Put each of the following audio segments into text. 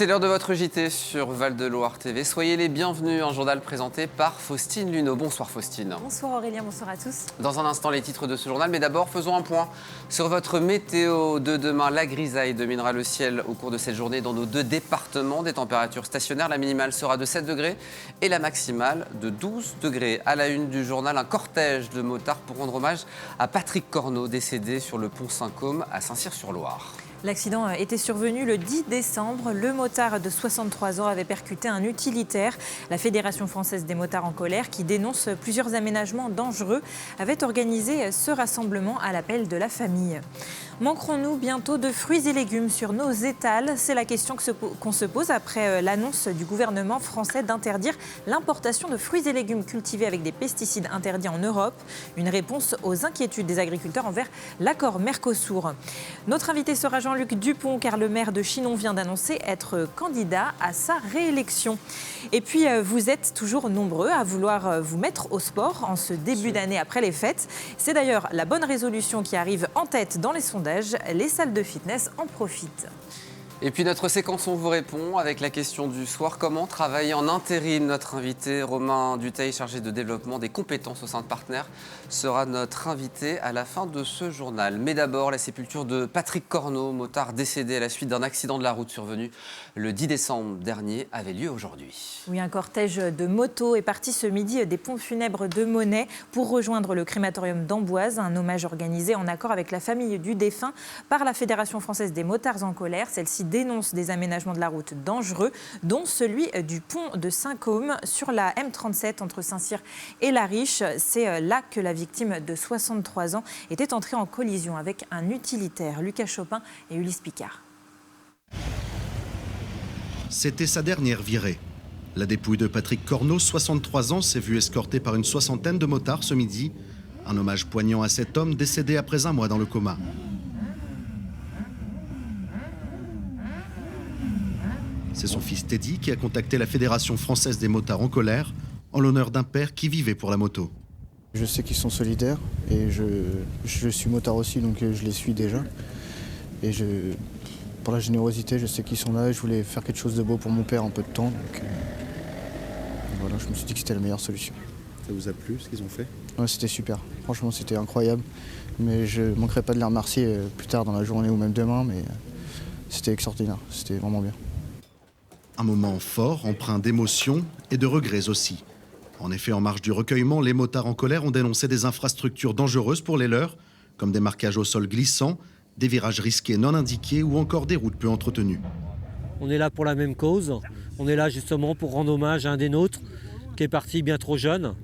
C'est l'heure de votre JT sur Val-de-Loire TV. Soyez les bienvenus, un journal présenté par Faustine Luneau. Bonsoir Faustine. Bonsoir Aurélien, bonsoir à tous. Dans un instant, les titres de ce journal, mais d'abord faisons un point sur votre météo de demain. La grisaille dominera le ciel au cours de cette journée dans nos deux départements. Des températures stationnaires, la minimale sera de 7 degrés et la maximale de 12 degrés. À la une du journal, un cortège de motards pour rendre hommage à Patrick Corneau, décédé sur le pont Saint-Côme à Saint-Cyr-sur-Loire. L'accident était survenu le 10 décembre. Le motard de 63 ans avait percuté un utilitaire. La Fédération française des motards en colère, qui dénonce plusieurs aménagements dangereux, avait organisé ce rassemblement à l'appel de la famille. Manquerons-nous bientôt de fruits et légumes sur nos étals? C'est la question qu'on se pose après l'annonce du gouvernement français d'interdire l'importation de fruits et légumes cultivés avec des pesticides interdits en Europe. Une réponse aux inquiétudes des agriculteurs envers l'accord Mercosur. Notre invité sera Jean-Luc Dupont, car le maire de Chinon vient d'annoncer être candidat à sa réélection. Et puis, vous êtes toujours nombreux à vouloir vous mettre au sport en ce début d'année après les fêtes. C'est d'ailleurs la bonne résolution qui arrive en tête dans les sondages. Les salles de fitness en profitent. Et puis notre séquence On vous répond avec la question du soir. Comment travailler en intérim? Notre invité Romain Dutheil, chargé de développement des compétences au sein de Partner, sera notre invité à la fin de ce journal. Mais d'abord, la sépulture de Patrick Corneau, motard décédé à la suite d'un accident de la route survenu le 10 décembre dernier, avait lieu aujourd'hui. Oui, un cortège de motos est parti ce midi des pompes funèbres de Monnet pour rejoindre le crématorium d'Amboise. Un hommage organisé en accord avec la famille du défunt par la Fédération française des motards en colère. Celle-ci dénonce des aménagements de la route dangereux, dont celui du pont de Saint-Côme sur la M37 entre Saint-Cyr et La Riche. C'est là que la victime de 63 ans était entrée en collision avec un utilitaire. Lucas Chopin et Ulysse Picard. C'était sa dernière virée. La dépouille de Patrick Corneau, 63 ans, s'est vue escortée par une soixantaine de motards ce midi. Un hommage poignant à cet homme décédé après un mois dans le coma. C'est son fils Teddy qui a contacté la Fédération française des motards en colère en l'honneur d'un père qui vivait pour la moto. Je sais qu'ils sont solidaires et je suis motard aussi, donc je les suis déjà. Et pour la générosité, je sais qu'ils sont là et je voulais faire quelque chose de beau pour mon père en peu de temps. Donc voilà, je me suis dit que c'était la meilleure solution. Ça vous a plu ce qu'ils ont fait? Ouais, c'était super, franchement c'était incroyable. Mais je ne manquerai pas de les remercier plus tard dans la journée ou même demain, mais c'était extraordinaire, c'était vraiment bien. Un moment fort, empreint d'émotion et de regrets aussi. En effet, en marge du recueillement, les motards en colère ont dénoncé des infrastructures dangereuses pour les leurs, comme des marquages au sol glissants, des virages risqués non indiqués ou encore des routes peu entretenues. On est là pour la même cause. On est là justement pour rendre hommage à un des nôtres qui est parti bien trop jeune,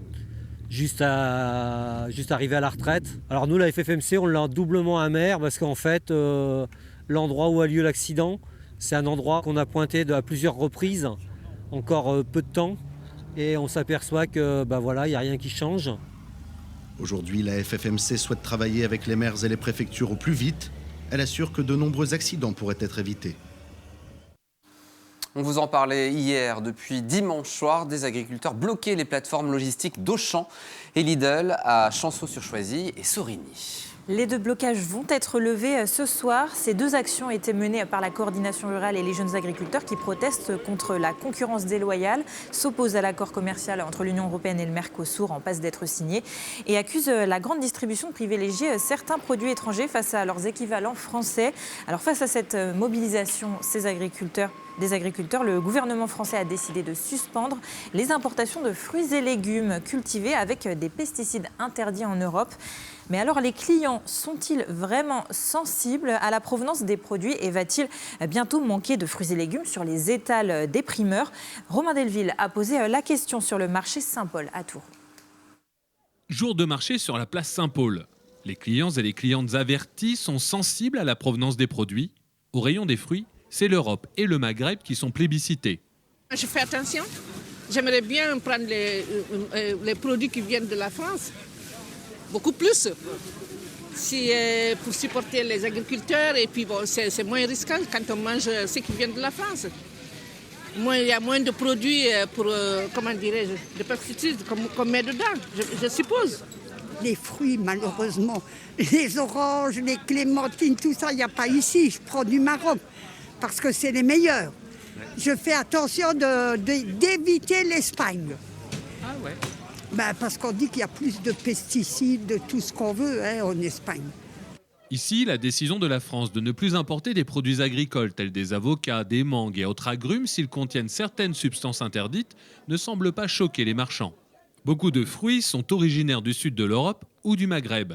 juste arrivé à la retraite. Alors nous, la FFMC, on l'a doublement amer parce qu'en fait, l'endroit où a lieu l'accident, c'est un endroit qu'on a pointé à plusieurs reprises, encore peu de temps, et on s'aperçoit que il n'y a rien qui change. Aujourd'hui, la FFMC souhaite travailler avec les maires et les préfectures au plus vite. Elle assure que de nombreux accidents pourraient être évités. On vous en parlait hier. Depuis dimanche soir, des agriculteurs bloquaient les plateformes logistiques d'Auchan et Lidl à Chanceau-sur-Choisy et Sorigny. Les deux blocages vont être levés ce soir. Ces deux actions étaient menées par la coordination rurale et les jeunes agriculteurs qui protestent contre la concurrence déloyale, s'opposent à l'accord commercial entre l'Union européenne et le Mercosur en passe d'être signé et accusent la grande distribution de privilégier certains produits étrangers face à leurs équivalents français. Alors face à cette mobilisation des agriculteurs, le gouvernement français a décidé de suspendre les importations de fruits et légumes cultivés avec des pesticides interdits en Europe. Mais alors, les clients sont-ils vraiment sensibles à la provenance des produits et va-t-il bientôt manquer de fruits et légumes sur les étals des primeurs? Romain Delville a posé la question sur le marché Saint-Paul à Tours. Jour de marché sur la place Saint-Paul. Les clients et les clientes avertis sont sensibles à la provenance des produits. Au rayon des fruits, c'est l'Europe et le Maghreb qui sont plébiscités. Je fais attention. J'aimerais bien prendre les produits qui viennent de la France. Beaucoup plus. Pour supporter les agriculteurs et puis c'est moins risquant quand on mange ce qui vient de la France. Il y a moins de produits pour, de pesticides qu'on met dedans, je suppose. Les fruits, malheureusement, les oranges, les clémentines, tout ça, il n'y a pas ici. Je prends du Maroc parce que c'est les meilleurs. je fais attention d'éviter l'Espagne. Ah ouais. Parce qu'on dit qu'il y a plus de pesticides, de tout ce qu'on veut en Espagne. Ici, la décision de la France de ne plus importer des produits agricoles tels des avocats, des mangues et autres agrumes s'ils contiennent certaines substances interdites ne semble pas choquer les marchands. Beaucoup de fruits sont originaires du sud de l'Europe ou du Maghreb.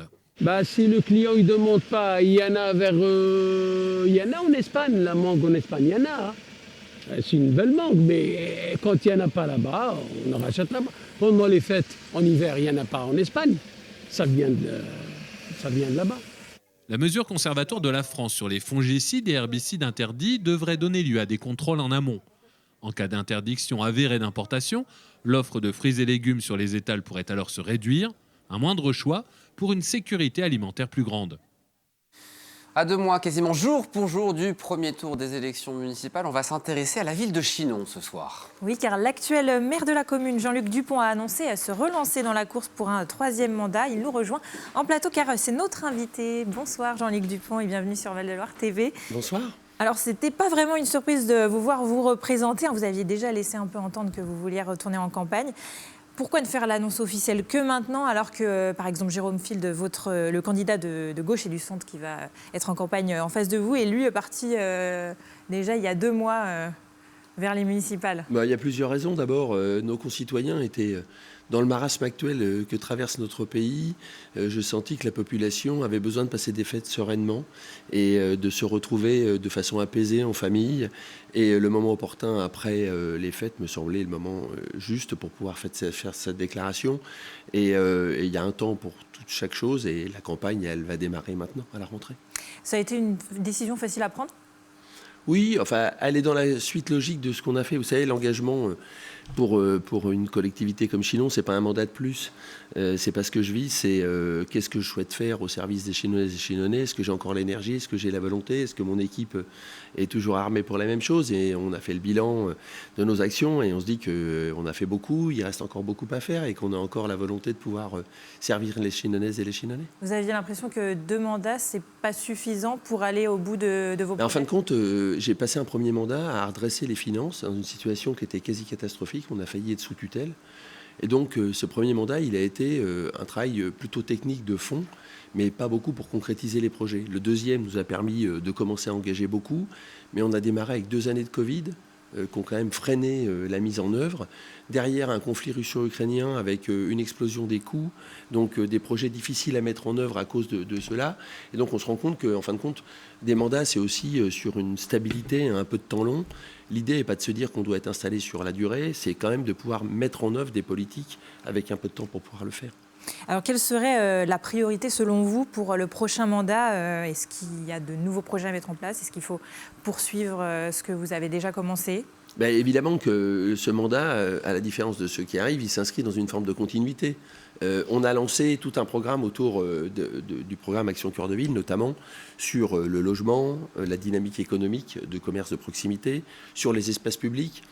Si le client ne demande pas, il y en a il y en a en Espagne, la mangue en Espagne, il y en a. C'est une belle mangue, mais quand il n'y en a pas là-bas, on en rachète là-bas. Pendant les fêtes, en hiver, il n'y en a pas en Espagne. Ça vient de là-bas. La mesure conservatoire de la France sur les fongicides et herbicides interdits devrait donner lieu à des contrôles en amont. En cas d'interdiction avérée d'importation, l'offre de fruits et légumes sur les étals pourrait alors se réduire, un moindre choix pour une sécurité alimentaire plus grande. À 2 mois, quasiment jour pour jour du premier tour des élections municipales, on va s'intéresser à la ville de Chinon ce soir. Oui, car l'actuel maire de la commune, Jean-Luc Dupont, a annoncé se relancer dans la course pour un 3e mandat. Il nous rejoint en plateau car c'est notre invité. Bonsoir Jean-Luc Dupont et bienvenue sur Val-de-Loire TV. Bonsoir. Alors, c'était pas vraiment une surprise de vous voir vous représenter. Vous aviez déjà laissé un peu entendre que vous vouliez retourner en campagne. Pourquoi ne faire l'annonce officielle que maintenant, alors que, par exemple, Jérôme Field, le candidat de gauche et du centre qui va être en campagne en face de vous, et lui est parti déjà il y a 2 mois vers les municipales? Il y a plusieurs raisons. D'abord, nos concitoyens étaient dans le marasme actuel que traverse notre pays. Je sentis que la population avait besoin de passer des fêtes sereinement et de se retrouver de façon apaisée en famille. Et le moment opportun après les fêtes me semblait le moment juste pour pouvoir faire cette déclaration. Et il y a un temps pour chaque chose et la campagne, elle va démarrer maintenant à la rentrée. Ça a été une décision facile à prendre ? Oui, enfin, elle est dans la suite logique de ce qu'on a fait. Vous savez, l'engagement pour une collectivité comme Chinon, c'est pas un mandat de plus. C'est pas ce que je vis, c'est qu'est-ce que je souhaite faire au service des Chinonaises et Chinonnais. Est-ce que j'ai encore l'énergie? Est-ce que j'ai la volonté? Est-ce que mon équipe est toujours armée pour la même chose? Et on a fait le bilan de nos actions et on se dit qu'on a fait beaucoup, il reste encore beaucoup à faire et qu'on a encore la volonté de pouvoir servir les Chinonaises et les Chinonnais. Vous aviez l'impression que 2 mandats, c'est pas suffisant pour aller au bout de vos projets? En fin de compte, j'ai passé un premier mandat à redresser les finances dans une situation qui était quasi catastrophique. On a failli être sous tutelle. Et donc, ce premier mandat, il a été un travail plutôt technique de fond, mais pas beaucoup pour concrétiser les projets. Le deuxième nous a permis de commencer à engager beaucoup, mais on a démarré avec 2 années de Covid, qui ont quand même freiné la mise en œuvre. Derrière, un conflit russo-ukrainien avec une explosion des coûts, donc des projets difficiles à mettre en œuvre à cause de cela. Et donc, on se rend compte qu'en fin de compte, des mandats, c'est aussi sur une stabilité, un peu de temps long. L'idée n'est pas de se dire qu'on doit être installé sur la durée, c'est quand même de pouvoir mettre en œuvre des politiques avec un peu de temps pour pouvoir le faire. Alors, quelle serait la priorité selon vous pour le prochain mandat? Est-ce qu'il y a de nouveaux projets à mettre en place? Est-ce qu'il faut poursuivre ce que vous avez déjà commencé? Évidemment que ce mandat, à la différence de ceux qui arrivent, il s'inscrit dans une forme de continuité. On a lancé tout un programme autour du programme Action Cœur de Ville, notamment sur le logement, la dynamique économique de commerce de proximité, sur les espaces publics,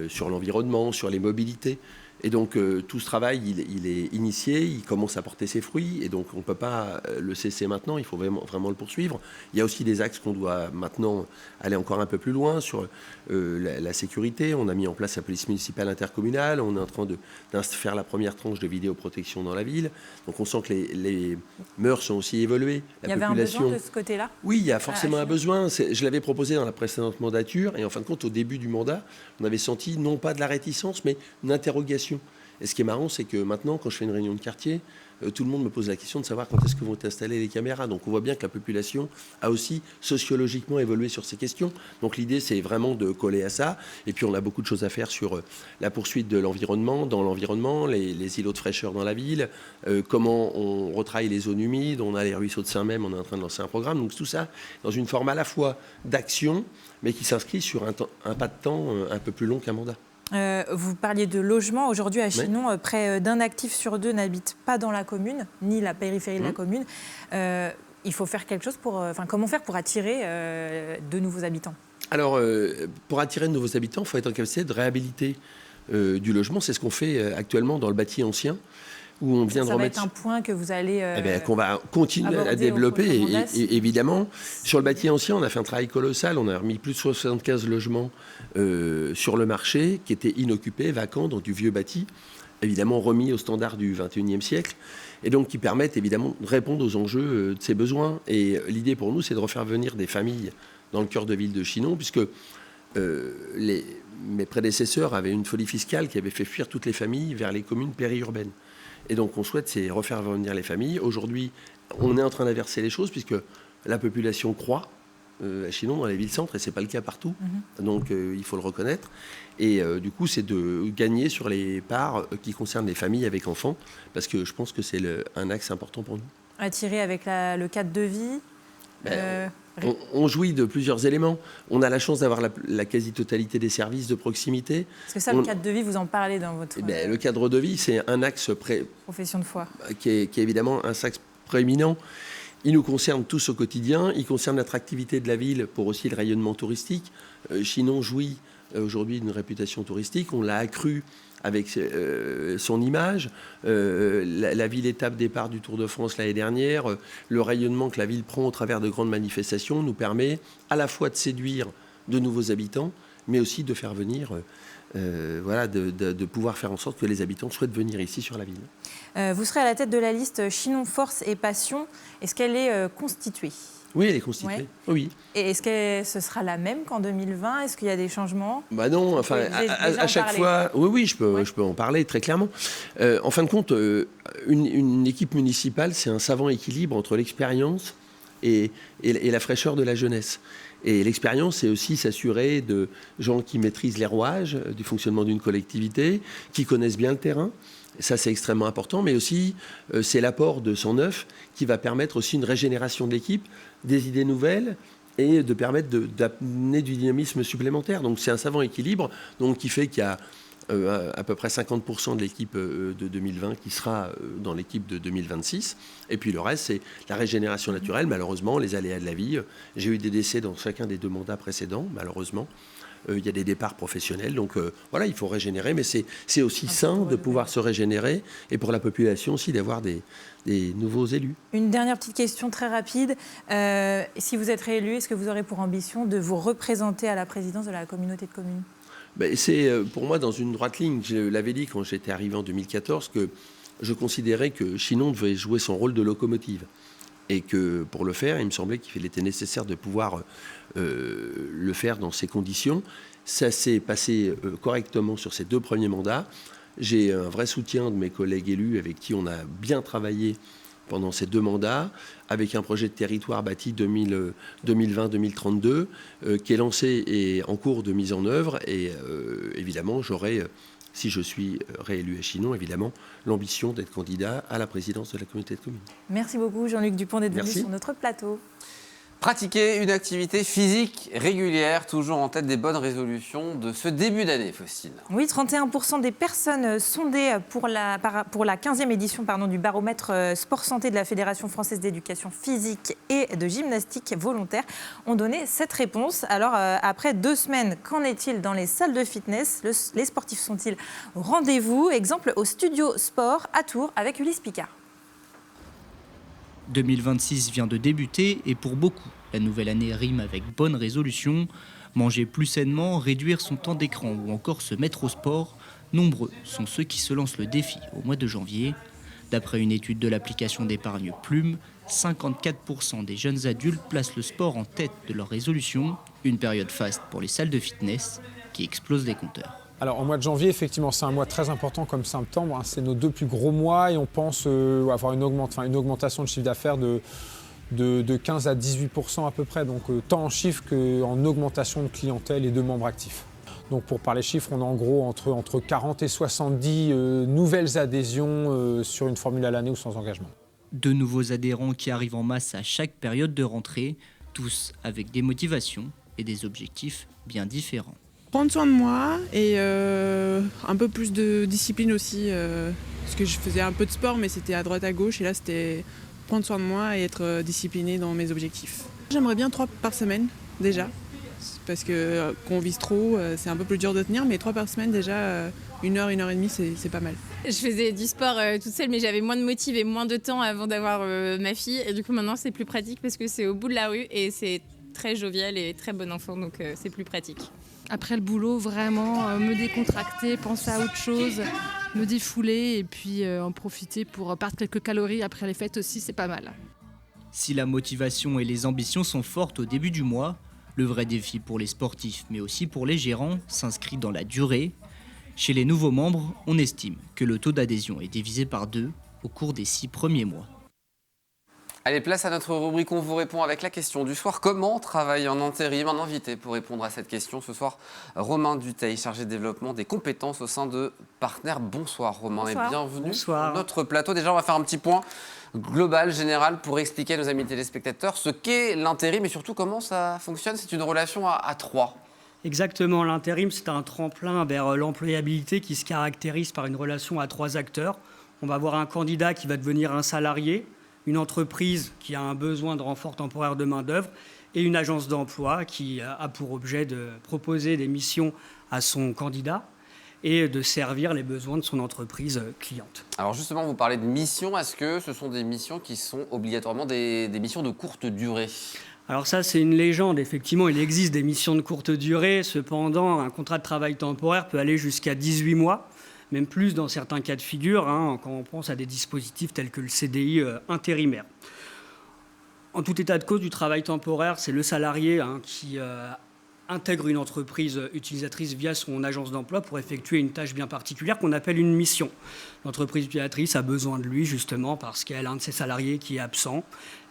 sur l'environnement, sur les mobilités. Et donc tout ce travail, il est initié, il commence à porter ses fruits, et donc on ne peut pas le cesser maintenant, il faut vraiment le poursuivre. Il y a aussi des axes qu'on doit maintenant aller encore un peu plus loin sur la sécurité. On a mis en place la police municipale intercommunale, on est en train de faire la première tranche de vidéoprotection dans la ville. Donc on sent que les mœurs ont aussi évolué. Il y avait un besoin de ce côté-là? Oui, il y a forcément un besoin. Je l'avais proposé dans la précédente mandature, et en fin de compte, au début du mandat, on avait senti non pas de la réticence, mais une interrogation. Et ce qui est marrant, c'est que maintenant, quand je fais une réunion de quartier, tout le monde me pose la question de savoir quand est-ce que vont être installées les caméras. Donc on voit bien que la population a aussi sociologiquement évolué sur ces questions. Donc l'idée, c'est vraiment de coller à ça. Et puis on a beaucoup de choses à faire sur la poursuite de l'environnement, dans l'environnement, les îlots de fraîcheur dans la ville, comment on retravaille les zones humides, on a les ruisseaux de Saint-Même, on est en train de lancer un programme. Donc tout ça dans une forme à la fois d'action, mais qui s'inscrit sur un pas de temps un peu plus long qu'un mandat. Vous parliez de logement. Aujourd'hui, à Chinon, près d'un actif sur 2 n'habite pas dans la commune, ni la périphérie de la commune. Il faut faire quelque chose comment faire pour attirer de nouveaux habitants? Alors, pour attirer de nouveaux habitants, il faut être en capacité de réhabiliter du logement. C'est ce qu'on fait actuellement dans le bâti ancien. où on vient de Ça va remettre... être un point que vous allez qu'on va continuer à développer, évidemment. Sur le bâti ancien, on a fait un travail colossal. On a remis plus de 75 logements sur le marché qui étaient inoccupés, vacants, dans du vieux bâti, évidemment remis aux standards du XXIe siècle, et donc qui permettent évidemment de répondre aux enjeux de ces besoins. Et l'idée pour nous, c'est de refaire venir des familles dans le cœur de ville de Chinon, puisque mes prédécesseurs avaient une folie fiscale qui avait fait fuir toutes les familles vers les communes périurbaines. Et donc on souhaite, c'est refaire venir les familles. Aujourd'hui, on est en train d'inverser les choses, puisque la population croît à Chinon, dans les villes-centres, et ce n'est pas le cas partout. Donc il faut le reconnaître. Et du coup, c'est de gagner sur les parts qui concernent les familles avec enfants, parce que je pense que c'est un axe important pour nous. Attirer avec le cadre de vie on jouit de plusieurs éléments. On a la chance d'avoir la quasi-totalité des services de proximité. Parce que ça, le cadre de vie, vous en parlez dans votre... le cadre de vie, c'est un axe profession de foi. Qui est évidemment un axe prééminent. Il nous concerne tous au quotidien. Il concerne l'attractivité de la ville pour aussi le rayonnement touristique. Chinon jouit aujourd'hui d'une réputation touristique. On l'a accrue avec son image, la ville-étape départ du Tour de France l'année dernière, le rayonnement que la ville prend au travers de grandes manifestations nous permet à la fois de séduire de nouveaux habitants, mais aussi de faire venir, de pouvoir faire en sorte que les habitants souhaitent venir ici sur la ville. Vous serez à la tête de la liste Chinon Force et Passion. Est-ce qu'elle est constituée ? Oui, elle est constituée. Ouais. Oui. Et est-ce que ce sera la même qu'en 2020 ? Est-ce qu'il y a des changements ? Non, enfin, à chaque fois... Oui, je peux en parler très clairement. En fin de compte, une équipe municipale, c'est un savant équilibre entre l'expérience et la fraîcheur de la jeunesse. Et l'expérience, c'est aussi s'assurer de gens qui maîtrisent les rouages du fonctionnement d'une collectivité, qui connaissent bien le terrain. Ça, c'est extrêmement important, mais aussi, c'est l'apport de 109 qui va permettre aussi une régénération de l'équipe, des idées nouvelles et de permettre d'amener du dynamisme supplémentaire. Donc, c'est un savant équilibre qui fait qu'il y a à peu près 50% de l'équipe de 2020 qui sera dans l'équipe de 2026. Et puis, le reste, c'est la régénération naturelle. Malheureusement, les aléas de la vie. J'ai eu des décès dans chacun des 2 mandats précédents, malheureusement. Il y a des départs professionnels, donc il faut régénérer, mais c'est aussi sain de pouvoir se régénérer et pour la population aussi d'avoir des nouveaux élus. Une dernière petite question très rapide. Si vous êtes réélu, est-ce que vous aurez pour ambition de vous représenter à la présidence de la communauté de communes ? C'est pour moi dans une droite ligne. Je l'avais dit quand j'étais arrivé en 2014 que je considérais que Chinon devait jouer son rôle de locomotive. Et que pour le faire, il me semblait qu'il était nécessaire de pouvoir le faire dans ces conditions. Ça s'est passé correctement sur ces 2 premiers mandats. J'ai un vrai soutien de mes collègues élus avec qui on a bien travaillé pendant ces 2 mandats, avec un projet de territoire bâti 2020-2032 qui est lancé et en cours de mise en œuvre. Et évidemment, j'aurai... si je suis réélu à Chinon, évidemment, l'ambition d'être candidat à la présidence de la communauté de communes. Merci beaucoup Jean-Luc Dupont d'être venu sur notre plateau. Pratiquer une activité physique régulière, toujours en tête des bonnes résolutions de ce début d'année, Faustine. Oui, 31% des personnes sondées pour la 15e édition du baromètre sport santé de la Fédération française d'éducation physique et de gymnastique volontaire ont donné cette réponse. Alors, après 2 semaines, qu'en est-il dans les salles de fitness ? Les sportifs sont-ils au rendez-vous ? Exemple au Studio Sport à Tours avec Ulysse Picard. 2026 vient de débuter et pour beaucoup, la nouvelle année rime avec bonne résolution. Manger plus sainement, réduire son temps d'écran ou encore se mettre au sport, nombreux sont ceux qui se lancent le défi au mois de janvier. D'après une étude de l'application d'épargne Plume, 54% des jeunes adultes placent le sport en tête de leur résolution, une période faste pour les salles de fitness qui explosent les compteurs. Alors, au mois de janvier, effectivement, c'est un mois très important comme septembre. C'est nos 2 plus gros mois et on pense avoir une augmentation de chiffre d'affaires de 15 à 18% à peu près. Donc, tant en chiffres qu'en augmentation de clientèle et de membres actifs. Donc, pour parler chiffres, on a en gros entre 40 et 70 nouvelles adhésions sur une formule à l'année ou sans engagement. De nouveaux adhérents qui arrivent en masse à chaque période de rentrée, tous avec des motivations et des objectifs bien différents. Prendre soin de moi et un peu plus de discipline aussi, parce que je faisais un peu de sport mais c'était à droite à gauche et là c'était prendre soin de moi et être discipliné dans mes objectifs. J'aimerais bien 3 par semaine déjà, parce que qu'on vise trop, c'est un peu plus dur de tenir, mais 3 par semaine déjà, 1 heure et demie, c'est pas mal. Je faisais du sport toute seule, mais j'avais moins de motive et moins de temps avant d'avoir ma fille. Et du coup, maintenant, c'est plus pratique parce que c'est au bout de la rue et c'est très jovial et très bon enfant, donc c'est plus pratique. Après le boulot, vraiment me décontracter, penser à autre chose, me défouler et puis en profiter pour perdre quelques calories après les fêtes aussi, c'est pas mal. Si la motivation et les ambitions sont fortes au début du mois, le vrai défi pour les sportifs, mais aussi pour les gérants, s'inscrit dans la durée. Chez les nouveaux membres, on estime que le taux d'adhésion est divisé par 2 au cours des 6 premiers mois. Allez, place à notre rubrique On vous répond avec la question du soir. Comment travailler en intérim? Un invité pour répondre à cette question ce soir, Romain Dutheil, chargé de développement des compétences au sein de Partner. Bonsoir Romain. Bonsoir. Et bienvenue Bonsoir. sur notre plateau. Déjà, on va faire un petit point global, général, pour expliquer à nos amis téléspectateurs ce qu'est l'intérim et surtout comment ça fonctionne. C'est une relation à 3. Exactement, l'intérim, c'est un tremplin vers l'employabilité qui se caractérise par une relation à 3 acteurs. On va avoir un candidat qui va devenir un salarié, une entreprise qui a un besoin de renfort temporaire de main-d'œuvre et une agence d'emploi qui a pour objet de proposer des missions à son candidat et de servir les besoins de son entreprise cliente. Alors justement, vous parlez de missions. Est-ce que ce sont des missions qui sont obligatoirement des missions de courte durée ? Alors ça, c'est une légende. Effectivement, il existe des missions de courte durée. Cependant, un contrat de travail temporaire peut aller jusqu'à 18 mois, même plus dans certains cas de figure, quand on pense à des dispositifs tels que le CDI intérimaire. En tout état de cause, du travail temporaire, c'est le salarié qui intègre une entreprise utilisatrice via son agence d'emploi pour effectuer une tâche bien particulière qu'on appelle une mission. L'entreprise utilisatrice a besoin de lui justement parce qu'elle a un de ses salariés qui est absent.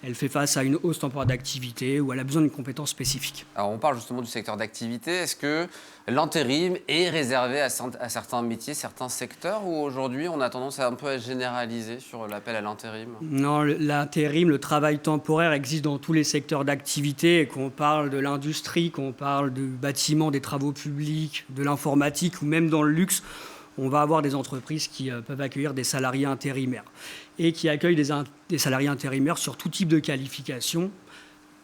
Elle fait face à une hausse temporaire d'activité ou elle a besoin d'une compétence spécifique. Alors on parle justement du secteur d'activité. Est-ce que l'intérim est réservé à certains métiers, certains secteurs, ou aujourd'hui on a tendance à un peu à généraliser sur l'appel à l'intérim ? Non, l'intérim, le travail temporaire existe dans tous les secteurs d'activité, et qu'on parle de l'industrie, qu'on parle du bâtiment, des travaux publics, de l'informatique ou même dans le luxe. On va avoir des entreprises qui peuvent accueillir des salariés intérimaires et qui accueillent des salariés intérimaires sur tout type de qualification,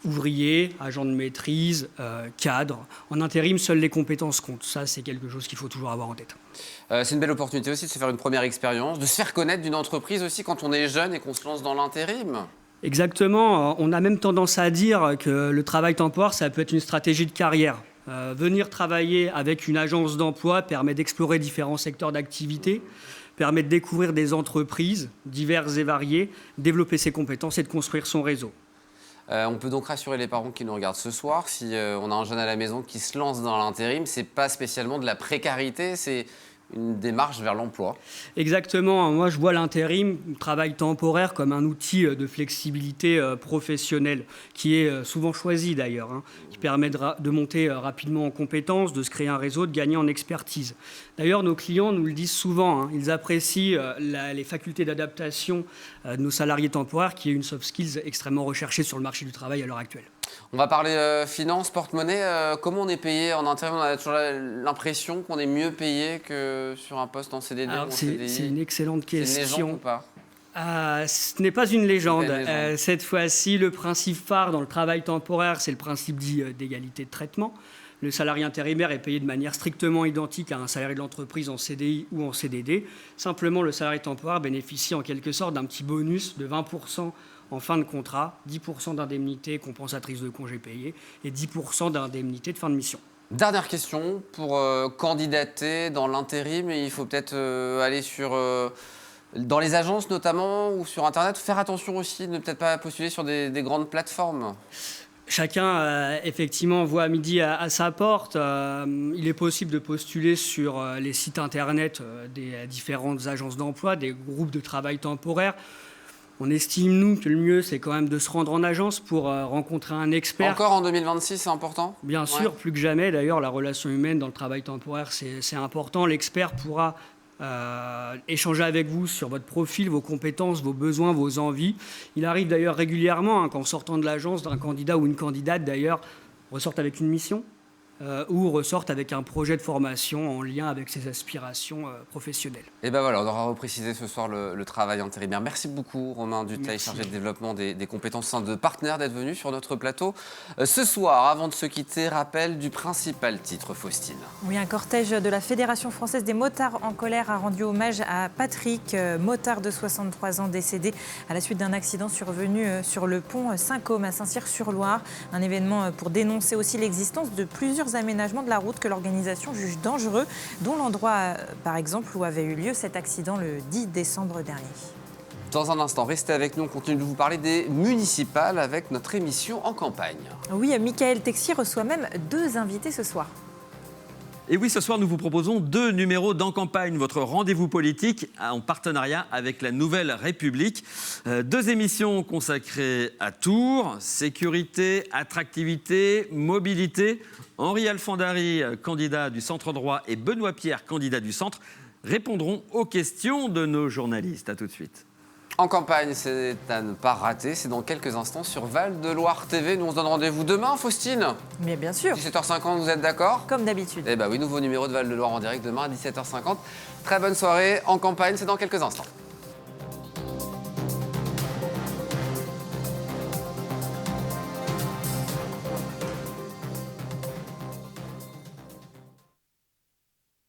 ouvriers, agents de maîtrise, cadres. En intérim, seules les compétences comptent. Ça, c'est quelque chose qu'il faut toujours avoir en tête. C'est une belle opportunité aussi de se faire une première expérience, de se faire connaître d'une entreprise aussi quand on est jeune et qu'on se lance dans l'intérim. Exactement. On a même tendance à dire que le travail temporaire, ça peut être une stratégie de carrière. Venir travailler avec une agence d'emploi permet d'explorer différents secteurs d'activité, permet de découvrir des entreprises diverses et variées, développer ses compétences et de construire son réseau. On peut donc rassurer les parents qui nous regardent ce soir. Si on a un jeune à la maison qui se lance dans l'intérim, ce n'est pas spécialement de la précarité, c'est une démarche vers l'emploi. Exactement. Moi, je vois l'intérim, le travail temporaire, comme un outil de flexibilité professionnelle, qui est souvent choisi d'ailleurs, qui permet de monter rapidement en compétences, de se créer un réseau, de gagner en expertise. D'ailleurs, nos clients nous le disent souvent, ils apprécient les facultés d'adaptation de nos salariés temporaires, qui est une soft skills extrêmement recherchée sur le marché du travail à l'heure actuelle. On va parler finance, porte-monnaie. Comment on est payé en intérim? On a toujours l'impression qu'on est mieux payé que sur un poste en CDD ou en CDI. C'est une excellente question. C'est une légende ou pas? Ce n'est pas une légende. Cette fois-ci, le principe phare dans le travail temporaire, c'est le principe dit d'égalité de traitement. Le salarié intérimaire est payé de manière strictement identique à un salarié de l'entreprise en CDI ou en CDD. Simplement, le salarié temporaire bénéficie en quelque sorte d'un petit bonus de 20% en fin de contrat, 10% d'indemnité compensatrice de congés payés et 10% d'indemnité de fin de mission. Dernière question, pour candidater dans l'intérim, il faut peut-être aller dans les agences notamment ou sur Internet. Faire attention aussi de ne peut-être pas postuler sur des grandes plateformes. Chacun, effectivement, voit à midi à sa porte. Il est possible de postuler sur les sites Internet des différentes agences d'emploi, des groupes de travail temporaire. On estime, nous, que le mieux, c'est quand même de se rendre en agence pour rencontrer un expert. Encore en 2026, c'est important ? Bien sûr, plus que jamais. D'ailleurs, la relation humaine dans le travail temporaire, c'est important. L'expert pourra échanger avec vous sur votre profil, vos compétences, vos besoins, vos envies. Il arrive d'ailleurs régulièrement qu'en sortant de l'agence, d'un candidat ou une candidate, d'ailleurs, ressorte avec une mission, ou ressortent avec un projet de formation en lien avec ses aspirations professionnelles. Et ben voilà, on aura reprécisé ce soir le travail intérimaire. Merci beaucoup Romain Dutheil, chargé de développement des compétences de partenaires, d'être venu sur notre plateau. Ce soir, avant de se quitter, rappel du principal titre, Faustine. Oui, un cortège de la Fédération française des motards en colère a rendu hommage à Patrick, motard de 63 ans décédé à la suite d'un accident survenu sur le pont Saint-Côme à Saint-Cyr-sur-Loire. Un événement pour dénoncer aussi l'existence de plusieurs aménagements de la route que l'organisation juge dangereux, dont l'endroit, par exemple, où avait eu lieu cet accident le 10 décembre dernier. Dans un instant, restez avec nous, on continue de vous parler des municipales avec notre émission En campagne. Oui, Michael Texier reçoit même 2 invités ce soir. Et oui, ce soir, nous vous proposons 2 numéros d'En campagne, votre rendez-vous politique en partenariat avec la Nouvelle République. 2 émissions consacrées à Tours, sécurité, attractivité, mobilité. Henri Alfandari, candidat du centre droit, et Benoît Pierre, candidat du centre, répondront aux questions de nos journalistes. À tout de suite. En campagne, c'est à ne pas rater. C'est dans quelques instants sur Val de Loire TV. Nous, on se donne rendez-vous demain, Faustine. Mais bien sûr. 17h50, vous êtes d'accord? Comme d'habitude. Eh bien oui, nouveau numéro de Val de Loire en direct demain à 17h50. Très bonne soirée. En campagne, c'est dans quelques instants.